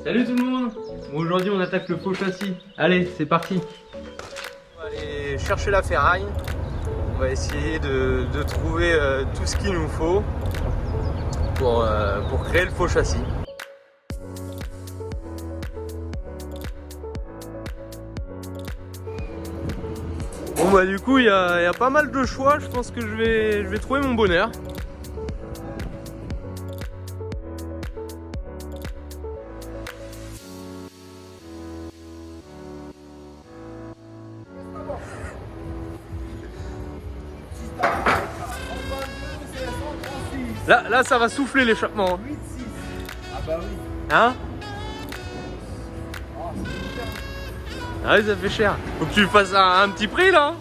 Salut tout le monde. Bon, aujourd'hui on attaque le faux châssis. Allez, c'est parti. On va aller chercher la ferraille. On va essayer de trouver tout ce qu'il nous faut pour créer le faux châssis. Bon bah du coup il y a pas mal de choix. Je pense que je vais trouver mon bonheur. Là ça va souffler l'échappement. 8-6. Ah bah oui. Hein? Ah oui, ça fait cher. Faut que tu fasses un petit prix là.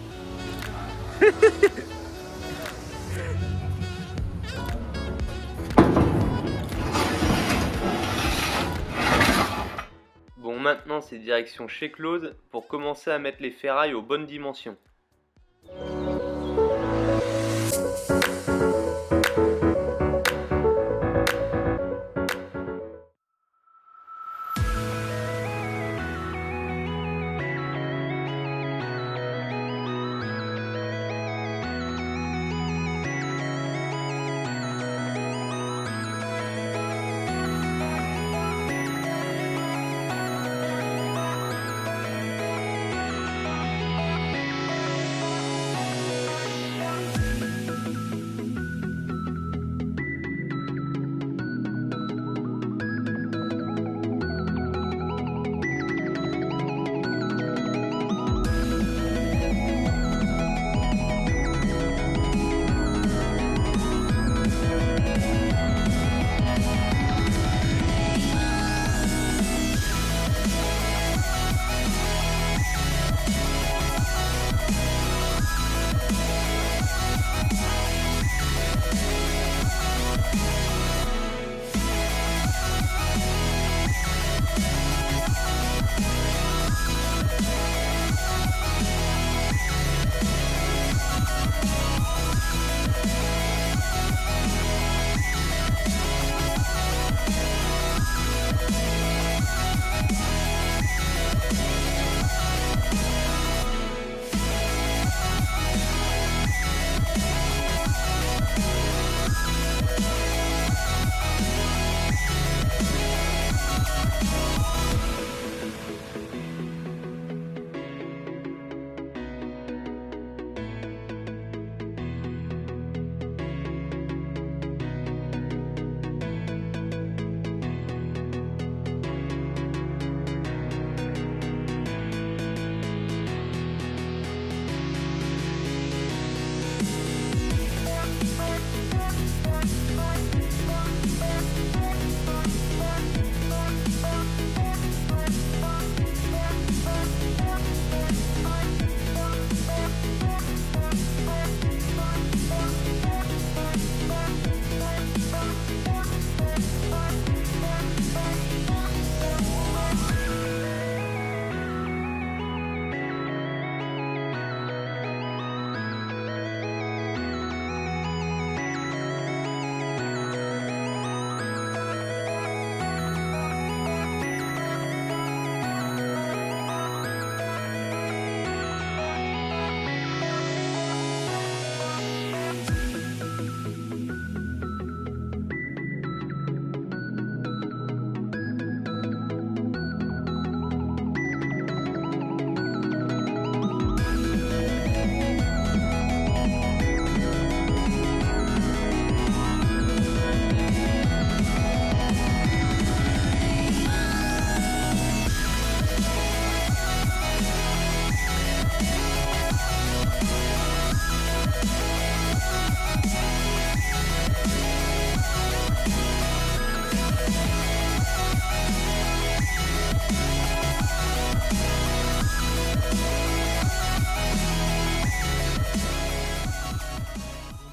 Bon, maintenant c'est direction chez Claude pour commencer à mettre les ferrailles aux bonnes dimensions.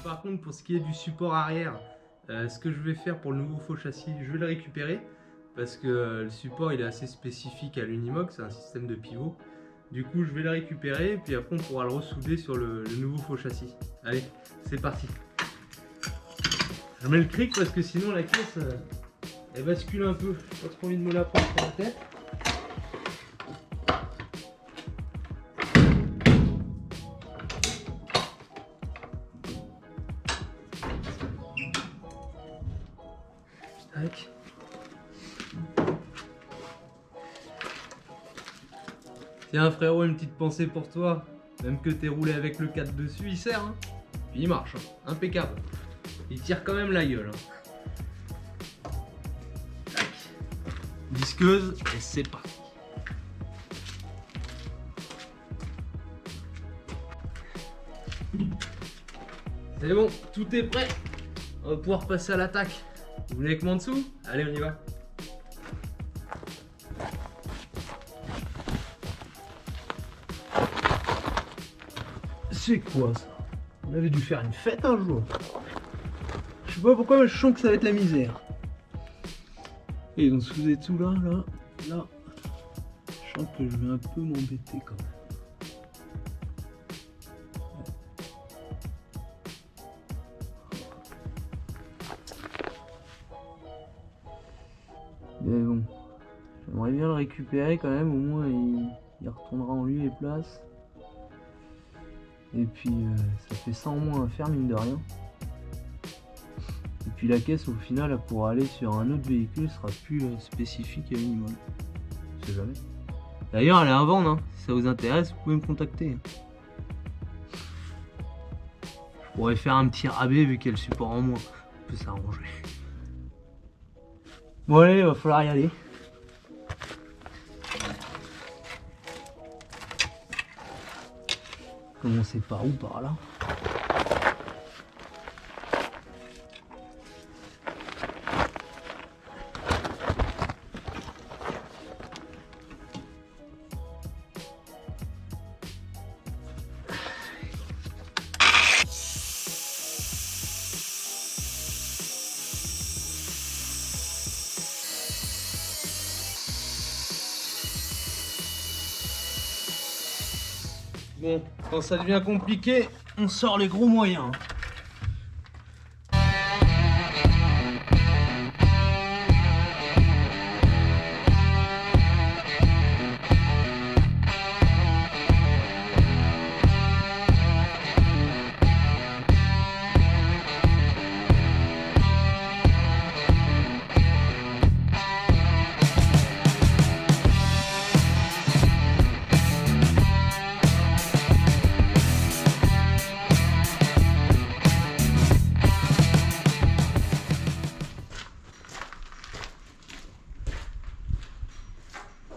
Par contre, pour ce qui est du support arrière, ce que je vais faire pour le nouveau faux châssis, je vais le récupérer parce que le support il est assez spécifique à l'Unimox, c'est un système de pivot. Du coup, je vais le récupérer et puis après on pourra le ressouder sur le nouveau faux châssis. Allez, c'est parti. Je mets le cric parce que sinon la caisse Elle bascule un peu, j'ai pas trop envie de me la prendre sur la tête. Tac. Tiens frérot, une petite pensée pour toi. Même que t'aies roulé avec le 4 dessus, il sert. Hein. Puis il marche, hein. Impeccable. Il tire quand même la gueule. Hein. Tac. Disqueuse et c'est parti. C'est bon, tout est prêt. On va pouvoir passer à l'attaque. Vous voulez avec moi en dessous? Allez, on y va. C'est quoi ça? On avait dû faire une fête un jour. Je sais pas pourquoi, mais je sens que ça va être la misère. Et donc sous et tout là. Je sens que je vais un peu m'embêter quand même. Mais bon, j'aimerais bien le récupérer quand même, au moins il retournera en lieu et place. Et puis ça fait ça en moins à faire, mine de rien. Et puis la caisse au final elle pourra aller sur un autre véhicule, sera plus spécifique à Unimog. Je sais jamais. D'ailleurs elle est à vendre, hein. Si ça vous intéresse vous pouvez me contacter. Je pourrais faire un petit rabais vu qu'elle support en moins. On peut s'arranger. Bon allez, il va falloir y aller. Commencer par où? Par là. Bon, quand ça devient compliqué, on sort les gros moyens.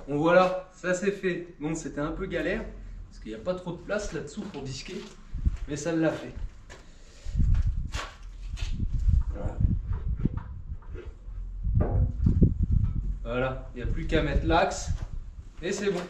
Bon voilà, ça c'est fait. Bon, c'était un peu galère, parce qu'il n'y a pas trop de place là-dessous pour disquer, mais ça l'a fait. Voilà, il n'y a plus qu'à mettre l'axe, et c'est bon.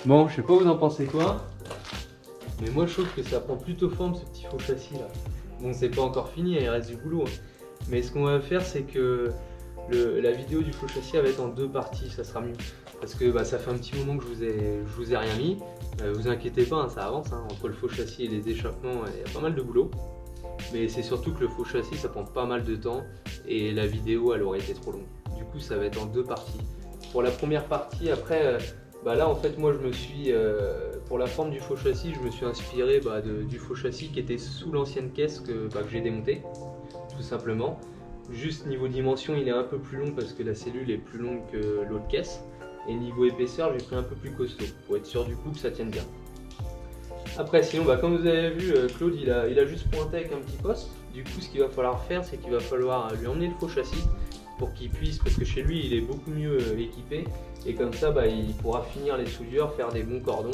Bon, je sais pas vous en pensez quoi, mais moi je trouve que ça prend plutôt forme ce petit faux châssis là. Bon, c'est pas encore fini, il reste du boulot, hein. Mais ce qu'on va faire, c'est que la vidéo du faux châssis va être en 2 parties, ça sera mieux. Parce que bah, ça fait un petit moment que je vous ai rien mis. Vous inquiétez pas, hein, ça avance, hein. Entre le faux châssis et les échappements, il y a pas mal de boulot. Mais c'est surtout que le faux châssis, ça prend pas mal de temps et la vidéo, elle aurait été trop longue. Du coup, ça va être en 2 parties. Pour la première partie, après, bah là, en fait, moi, je me suis, pour la forme du faux châssis, je me suis inspiré du faux châssis qui était sous l'ancienne caisse que j'ai démonté, tout simplement. Juste niveau dimension, il est un peu plus long parce que la cellule est plus longue que l'autre caisse. Et niveau épaisseur, j'ai pris un peu plus costaud pour être sûr du coup que ça tienne bien. Après, sinon, comme vous avez vu, Claude, il a juste pointé avec un petit poste. Du coup, ce qu'il va falloir faire, c'est qu'il va falloir lui emmener le faux châssis pour qu'il puisse, parce que chez lui, il est beaucoup mieux équipé. Et comme ça, il pourra finir les soudures, faire des bons cordons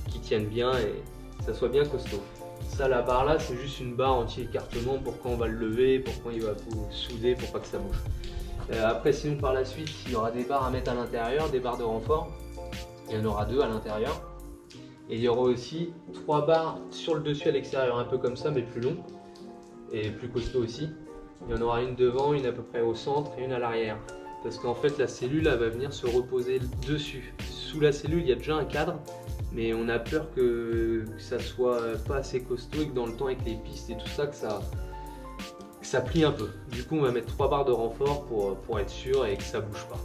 qui tiennent bien et que ça soit bien costaud. Ça, la barre là, c'est juste une barre anti-écartement pour quand on va le lever, pour quand il va souder, pour pas que ça bouge. Après, sinon, par la suite, il y aura des barres à mettre à l'intérieur, des barres de renfort. Il y en aura 2 à l'intérieur. Et il y aura aussi 3 barres sur le dessus à l'extérieur, un peu comme ça, mais plus long et plus costaud aussi. Il y en aura une devant, une à peu près au centre et une à l'arrière. Parce qu'en fait, la cellule elle va venir se reposer dessus. Sous la cellule, il y a déjà un cadre, mais on a peur que ça soit pas assez costaud et que dans le temps, avec les pistes et tout ça, que ça plie un peu. Du coup, on va mettre 3 barres de renfort pour être sûr et que ça bouge pas.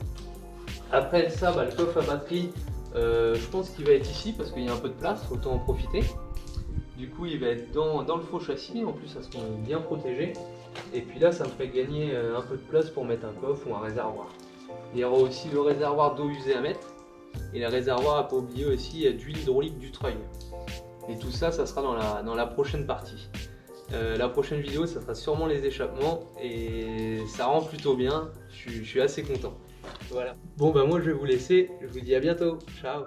Après ça, le coffre à batterie, je pense qu'il va être ici parce qu'il y a un peu de place, autant en profiter. Du coup, il va être dans le faux châssis, en plus ça sera bien protégé. Et puis là, ça me ferait gagner un peu de place pour mettre un coffre ou un réservoir. Il y aura aussi le réservoir d'eau usée à mettre et le réservoir à pas oublier aussi d'huile hydraulique du treuil. Et tout ça, ça sera dans la prochaine partie. La prochaine vidéo, ça sera sûrement les échappements et ça rend plutôt bien. Je suis assez content. Voilà. Bon, moi je vais vous laisser. Je vous dis à bientôt. Ciao.